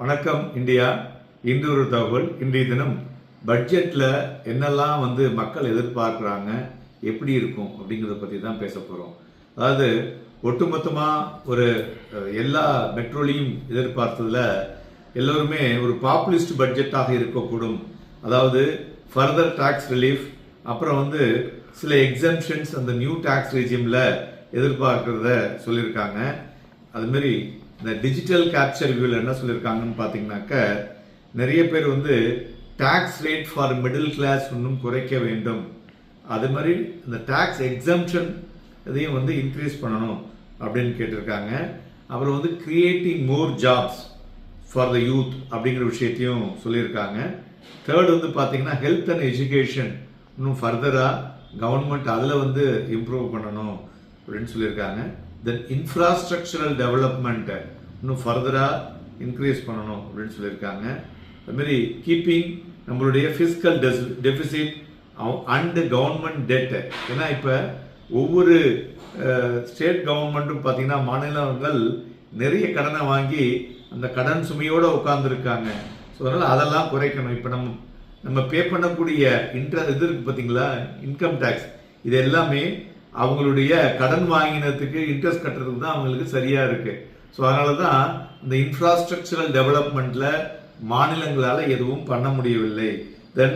வணக்கம் இந்தியா. இன்று ஒரு தகவல். இன்றைய தினம் பட்ஜெட்டில் என்னெல்லாம் மக்கள் எதிர்பார்க்குறாங்க, எப்படி இருக்கும் அப்படிங்கிறத பற்றி தான் பேச போகிறோம். அதாவது ஒட்டுமொத்தமாக ஒரு எல்லா மெட்ரோலையும் எதிர்பார்த்ததில் எல்லோருமே ஒரு பாப்புலிஸ்ட் பட்ஜெட்டாக இருக்கக்கூடும். அதாவது ஃபர்தர் டாக்ஸ் ரிலீஃப், அப்புறம் சில எக்ஸம்ஷன்ஸ் அந்த நியூ டாக்ஸ் ரெஜிமில் எதிர்பார்க்கிறத சொல்லியிருக்காங்க. அதுமாரி இந்த டிஜிட்டல் கேப்சர் வியூவில் என்ன சொல்லியிருக்காங்கன்னு பார்த்தீங்கன்னாக்க, நிறைய பேர் tax rate for middle class இன்னும் குறைக்க வேண்டும், அது மாதிரி இந்த டாக்ஸ் எக்ஸம்ஷன் இதையும் இன்க்ரீஸ் பண்ணணும் அப்படின்னு கேட்டிருக்காங்க. அப்புறம் creating more jobs for the youth அப்படிங்கிற விஷயத்தையும் சொல்லியிருக்காங்க. தேர்ட் பார்த்தீங்கன்னா ஹெல்த் அண்ட் எஜுகேஷன் இன்னும் ஃபர்தராக கவர்மெண்ட் அதில் இம்ப்ரூவ் பண்ணணும் அப்படின்னு சொல்லியிருக்காங்க. தென் இன்ஃப்ராஸ்ட்ரக்சரல் டெவலப்மெண்ட் இன்னும் ஃபர்தராக இன்க்ரீஸ் பண்ணணும் அப்படின்னு சொல்லியிருக்காங்க. அதுமாரி கீப்பிங் நம்மளுடைய fiscal deficit and government debt. ஏன்னா இப்போ ஒவ்வொரு ஸ்டேட் கவர்மெண்ட்டும் பார்த்தீங்கன்னா மாநிலங்கள் நிறைய கடனை வாங்கி அந்த கடன் சுமையோடு உட்காந்துருக்காங்க. ஸோ அதனால் அதெல்லாம் குறைக்கணும். இப்போ நம்ம பே பண்ணக்கூடிய இது இருக்கு பார்த்தீங்களா, இன்கம் டேக்ஸ், இது எல்லாமே அவங்களுடைய கடன் வாங்கினதுக்கு இன்ட்ரெஸ்ட் கட்டுறதுக்கு தான் அவங்களுக்கு சரியாக இருக்குது. ஸோ அதனால தான் இந்த இன்ஃப்ராஸ்ட்ரக்சரல் டெவலப்மெண்ட்டில் மாநிலங்களால் எதுவும் பண்ண முடியவில்லை. தென்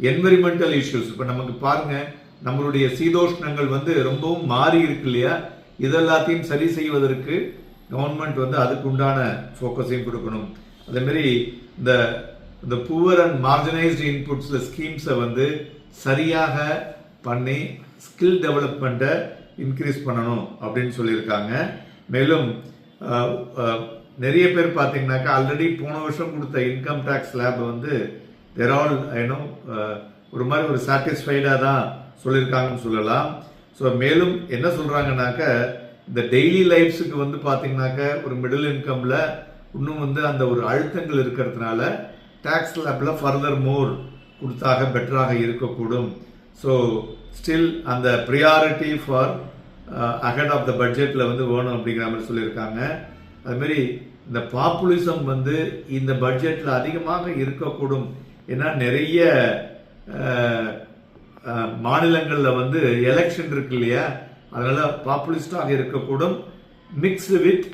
என்விரான்மெண்டல் இஷ்யூஸ், இப்போ நமக்கு பாருங்கள், நம்மளுடைய சீதோஷ்ணங்கள் ரொம்பவும் மாறி இருக்கு இல்லையா, இதெல்லாத்தையும் சரி செய்வதற்கு கவர்மெண்ட் அதுக்கு உண்டான ஃபோக்கஸையும் கொடுக்கணும். அதேமாரி இந்த புவர் அண்ட் மார்ஜினைஸ்டு இன்புட்ஸில் ஸ்கீம்ஸை சரியாக பண்ணி ஸ்கில் டெவலப்மெண்ட்டை இன்க்ரீஸ் பண்ணணும் அப்படின்னு சொல்லியிருக்காங்க. மேலும் நிறைய பேர் பார்த்தீங்கன்னாக்கா ஆல்ரெடி போன வருஷம் கொடுத்த இன்கம் டேக்ஸ் ஸ்லாப் தேர் ஆல் ஒரு மாதிரி ஒரு சாட்டிஸ்ஃபைடாக தான் சொல்லியிருக்காங்கன்னு சொல்லலாம். ஸோ மேலும் என்ன சொல்கிறாங்கன்னாக்க, இந்த டெய்லி லைஃப்ஸுக்கு பார்த்தீங்கன்னாக்க ஒரு மிடில் இன்கமில் இன்னும் அந்த ஒரு அழுத்தங்கள் இருக்கிறதுனால டேக்ஸ் ஸ்லாப்பில் ஃபர்தர் மோர் கொடுத்தாக பெட்டராக இருக்கக்கூடும். ஸோ ஸ்டில் அந்த priority for ahead of the பட்ஜெட்டில் வேணும் அப்படிங்கிற மாதிரி சொல்லியிருக்காங்க. அதுமாரி இந்த பாப்புலிசம் இந்த பட்ஜெட்டில் அதிகமாக இருக்கக்கூடும். ஏன்னா நிறைய மாநிலங்களில் எலெக்ஷன் இருக்கு இல்லையா, அதனால் பாப்புலிஸ்டாக இருக்கக்கூடும். Mixed with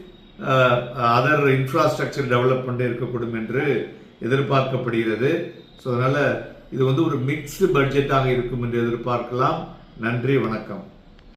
other infrastructure development இருக்கக்கூடும் என்று எதிர்பார்க்கப்படுகிறது. ஸோ அதனால் இது ஒரு மிக்ஸ்டு பட்ஜெட்டாக இருக்கும் என்று எதிர்பார்க்கலாம். நன்றி, வணக்கம்.